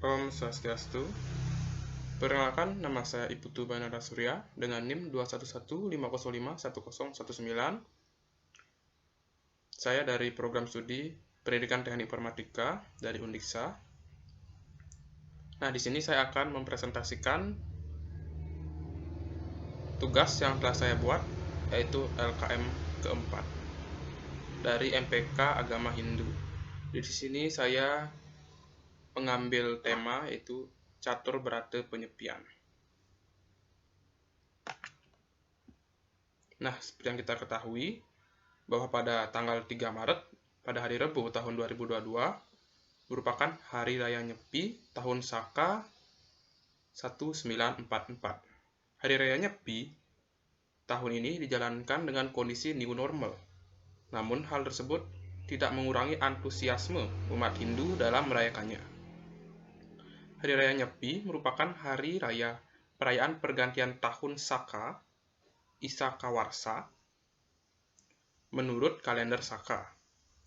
Om Swastiastu. Perkenalkan, nama saya Iputu Banara Surya dengan NIM 21150510119. Saya dari program studi Pendidikan Teknik Informatika dari Undiksa. Nah, di sini saya akan mempresentasikan tugas yang telah saya buat, yaitu LKM keempat dari MPK Agama Hindu. Di sini saya mengambil tema yaitu catur berata penyepian. Nah, seperti yang kita ketahui bahwa pada tanggal 3 Maret pada hari Rabu tahun 2022 merupakan Hari Raya Nyepi tahun Saka 1944. Hari Raya Nyepi tahun ini dijalankan dengan kondisi new normal. Namun hal tersebut tidak mengurangi antusiasme umat Hindu dalam merayakannya. Hari Raya Nyepi merupakan hari raya perayaan pergantian tahun Saka Isakawarsa menurut kalender Saka.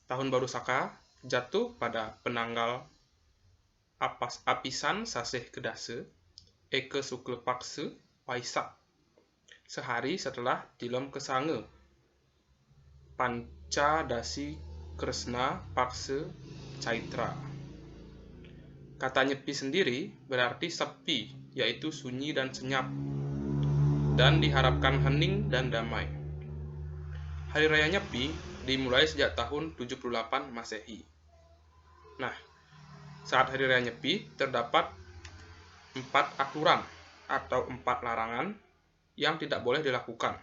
Tahun baru Saka jatuh pada penanggal Apisan Sasih Kedasa Eke Sukla Paksa Waisak, sehari setelah Tilem Kesanga Panca Dasi Kresna Paksa Caitra. Kata nyepi sendiri berarti sepi, yaitu sunyi dan senyap, dan diharapkan hening dan damai. Hari Raya Nyepi dimulai sejak tahun 78 Masehi. Nah, saat Hari Raya Nyepi terdapat 4 aturan atau 4 larangan yang tidak boleh dilakukan.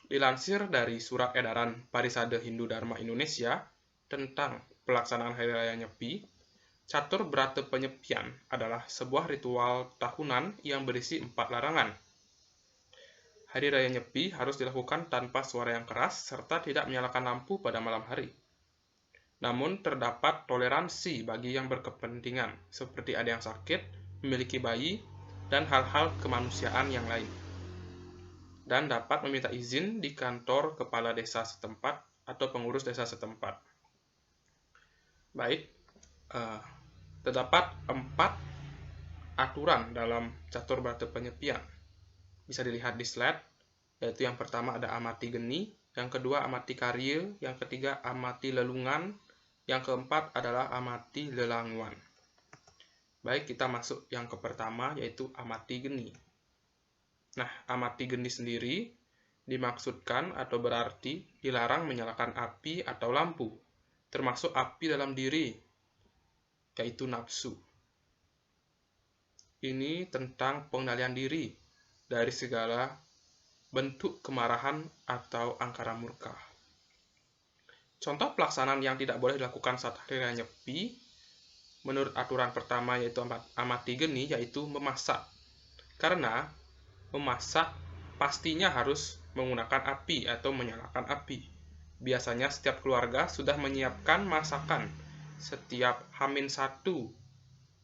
Dilansir dari Surat Edaran Parisade Hindu Dharma Indonesia tentang pelaksanaan Hari Raya Nyepi, catur berata penyepian adalah sebuah ritual tahunan yang berisi 4 larangan. Hari Raya Nyepi harus dilakukan tanpa suara yang keras serta tidak menyalakan lampu pada malam hari. Namun terdapat toleransi bagi yang berkepentingan, seperti ada yang sakit, memiliki bayi, dan hal-hal kemanusiaan yang lain. Dan dapat meminta izin di kantor kepala desa setempat atau pengurus desa setempat. Baik, terdapat 4 aturan dalam catur berata penyepian. Bisa dilihat di slide, yaitu yang pertama ada amati geni, yang kedua amati karya, yang ketiga amati lelungan, yang keempat adalah amati lelanguan. Baik, kita masuk yang ke pertama, yaitu amati geni. Nah, amati geni sendiri dimaksudkan atau berarti dilarang menyalakan api atau lampu, termasuk api dalam diri, yaitu nafsu. Ini tentang pengendalian diri dari segala bentuk kemarahan atau angkara murka. Contoh pelaksanaan yang tidak boleh dilakukan saat Hari Raya Nyepi, menurut aturan pertama yaitu amati geni, yaitu memasak. Karena memasak pastinya harus menggunakan api atau menyalakan api. Biasanya setiap keluarga sudah menyiapkan masakan setiap H-1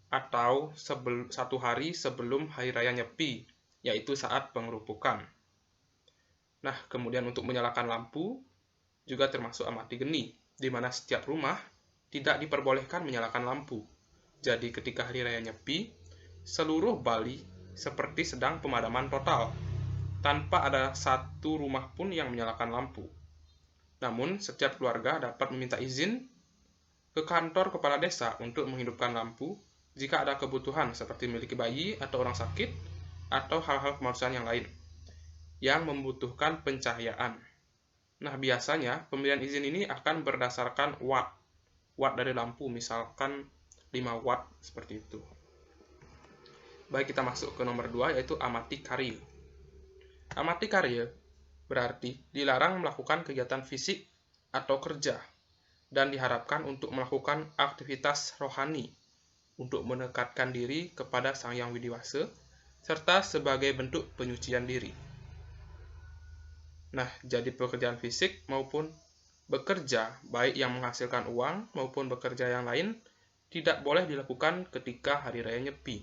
atau 1 hari sebelum Hari Raya Nyepi, yaitu saat pengerupukan. Nah, kemudian untuk menyalakan lampu juga termasuk amati geni, di mana setiap rumah tidak diperbolehkan menyalakan lampu. Jadi ketika Hari Raya Nyepi, seluruh Bali seperti sedang pemadaman total, tanpa ada satu rumah pun yang menyalakan lampu. Namun, setiap keluarga dapat meminta izin ke kantor kepala desa untuk menghidupkan lampu jika ada kebutuhan seperti memiliki bayi atau orang sakit atau hal-hal kemanusiaan yang lain yang membutuhkan pencahayaan. Nah, biasanya pemberian izin ini akan berdasarkan watt dari lampu, misalkan 5 watt seperti itu. Baik, kita masuk ke nomor 2, yaitu amati karya. Amati karya berarti dilarang melakukan kegiatan fisik atau kerja dan diharapkan untuk melakukan aktivitas rohani untuk mendekatkan diri kepada Sang Hyang Widiwasa serta sebagai bentuk penyucian diri. Nah, jadi pekerjaan fisik maupun bekerja, baik yang menghasilkan uang maupun bekerja yang lain, tidak boleh dilakukan ketika Hari Raya Nyepi.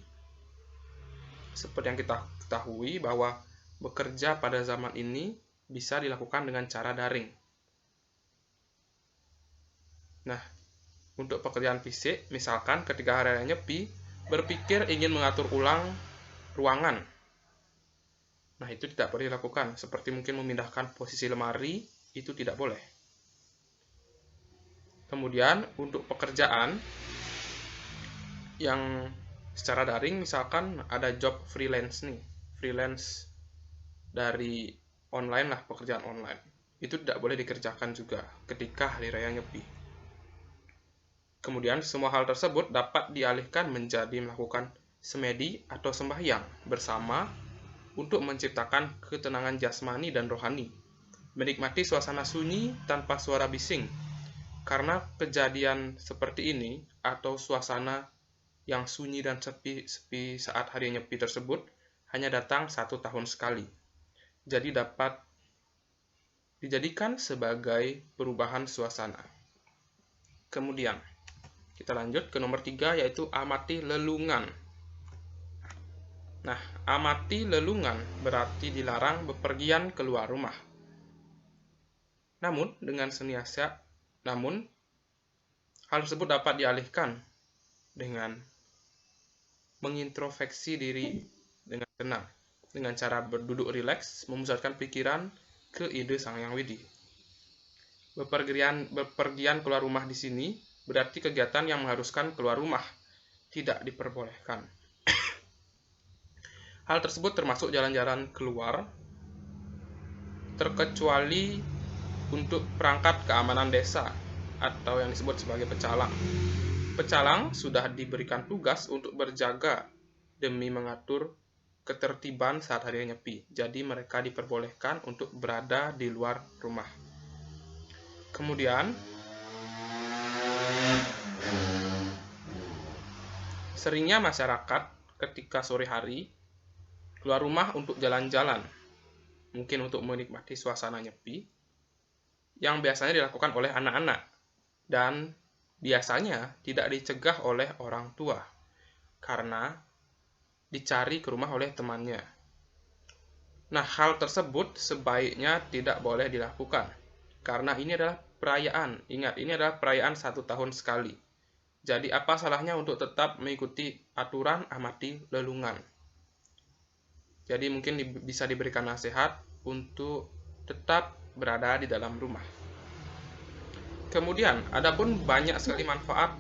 Seperti yang kita ketahui bahwa bekerja pada zaman ini bisa dilakukan dengan cara daring. Nah, untuk pekerjaan fisik, misalkan ketika Hari Raya Nyepi, Berpikir ingin mengatur ulang ruangan. Nah, itu tidak boleh dilakukan. Seperti mungkin memindahkan posisi lemari, itu tidak boleh. Kemudian, untuk pekerjaan yang secara daring, misalkan ada job freelance nih. Freelance dari online lah, pekerjaan online. Itu tidak boleh dikerjakan juga ketika hari raya Nyepi. Kemudian, semua hal tersebut dapat dialihkan menjadi melakukan semedi atau sembahyang bersama untuk menciptakan ketenangan jasmani dan rohani, menikmati suasana sunyi tanpa suara bising. Karena kejadian seperti ini atau suasana yang sunyi dan sepi saat hari Nyepi tersebut hanya datang 1 tahun sekali. Jadi dapat dijadikan sebagai perubahan suasana. Kemudian, kita lanjut ke nomor 3, yaitu amati lelungan. Nah, amati lelungan berarti dilarang bepergian keluar rumah. Namun, hal tersebut dapat dialihkan dengan mengintrospeksi diri dengan tenang, dengan cara berduduk rileks, memusatkan pikiran ke ide Sang Hyang Widi. Bepergian keluar rumah di sini berarti kegiatan yang mengharuskan keluar rumah, tidak diperbolehkan. Hal tersebut termasuk jalan-jalan keluar, terkecuali untuk perangkat keamanan desa atau yang disebut sebagai pecalang. Pecalang sudah diberikan tugas untuk berjaga demi mengatur ketertiban saat hari Nyepi. Jadi mereka diperbolehkan untuk berada di luar rumah. Kemudian, seringnya masyarakat ketika sore hari keluar rumah untuk jalan-jalan, mungkin untuk menikmati suasana Nyepi, yang biasanya dilakukan oleh anak-anak, dan biasanya tidak dicegah oleh orang tua, karena dicari ke rumah oleh temannya. Nah, hal tersebut sebaiknya tidak boleh dilakukan, karena ini adalah perayaan. Ingat, ini adalah perayaan 1 tahun sekali. Jadi, apa salahnya untuk tetap mengikuti aturan amati lelungan? Jadi mungkin bisa diberikan nasihat untuk tetap berada di dalam rumah. Kemudian, adapun banyak sekali manfaat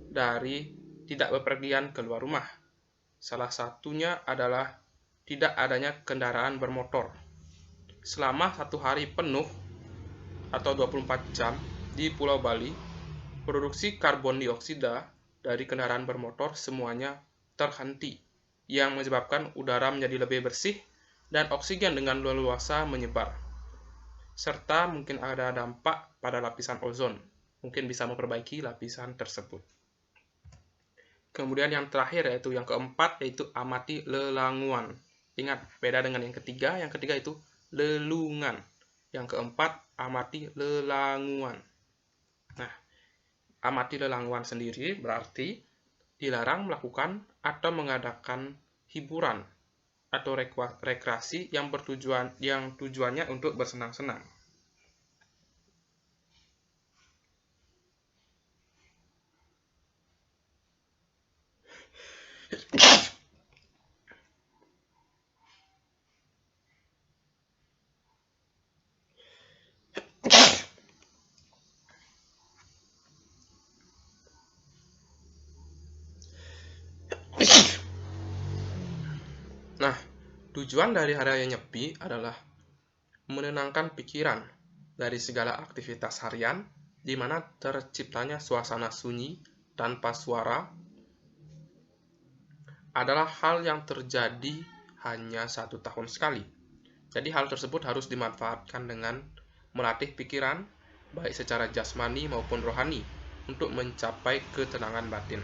dari tidak bepergian keluar rumah. Salah satunya adalah tidak adanya kendaraan bermotor. Selama 1 hari penuh atau 24 jam di Pulau Bali, produksi karbon dioksida dari kendaraan bermotor semuanya terhenti, yang menyebabkan udara menjadi lebih bersih dan oksigen dengan leluasa menyebar. Serta mungkin ada dampak pada lapisan ozon, mungkin bisa memperbaiki lapisan tersebut. Kemudian yang terakhir yaitu yang keempat, yaitu amati lelanguan. Ingat, beda dengan yang ketiga itu lelungan. Yang keempat, amati lelanguan. Nah, amati lelanguan sendiri berarti dilarang melakukan atau mengadakan hiburan atau rekreasi yang tujuannya untuk bersenang-senang. Nah, tujuan dari hari raya Nyepi adalah menenangkan pikiran dari segala aktivitas harian, di mana terciptanya suasana sunyi tanpa suara adalah hal yang terjadi hanya 1 tahun sekali. Jadi hal tersebut harus dimanfaatkan dengan melatih pikiran, baik secara jasmani maupun rohani, untuk mencapai ketenangan batin.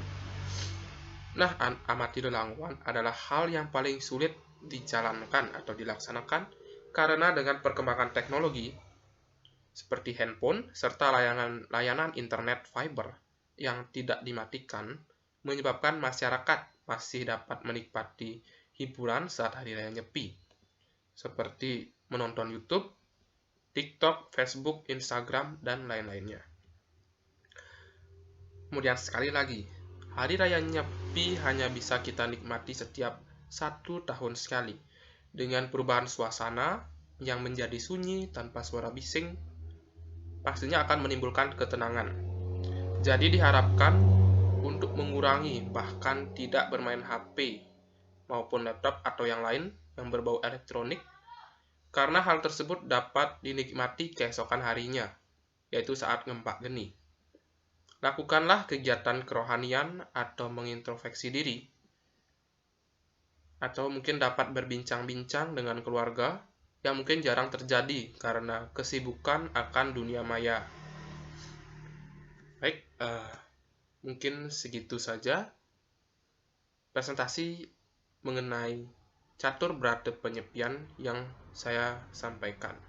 Nah, amati lelanguan adalah hal yang paling sulit dijalankan atau dilaksanakan karena dengan perkembangan teknologi seperti handphone serta layanan internet fiber yang tidak dimatikan menyebabkan masyarakat masih dapat menikmati hiburan saat hari raya Nyepi, seperti menonton YouTube, TikTok, Facebook, Instagram, dan lain-lainnya. Kemudian sekali lagi, Hari Raya Nyepi hanya bisa kita nikmati setiap 1 tahun sekali, dengan perubahan suasana yang menjadi sunyi tanpa suara bising, pastinya akan menimbulkan ketenangan. Jadi diharapkan untuk mengurangi bahkan tidak bermain HP maupun laptop atau yang lain yang berbau elektronik, karena hal tersebut dapat dinikmati keesokan harinya, yaitu saat ngempak geni. Lakukanlah kegiatan kerohanian atau mengintrospeksi diri, atau mungkin dapat berbincang-bincang dengan keluarga yang mungkin jarang terjadi karena kesibukan akan dunia maya. Baik, mungkin segitu saja presentasi mengenai catur berate penyepian yang saya sampaikan.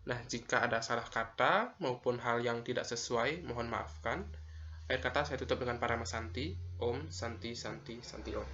Nah, jika ada salah kata maupun hal yang tidak sesuai, mohon maafkan. Akhir kata saya tutup dengan Paramasanti. Om Santi Santi Santi Om.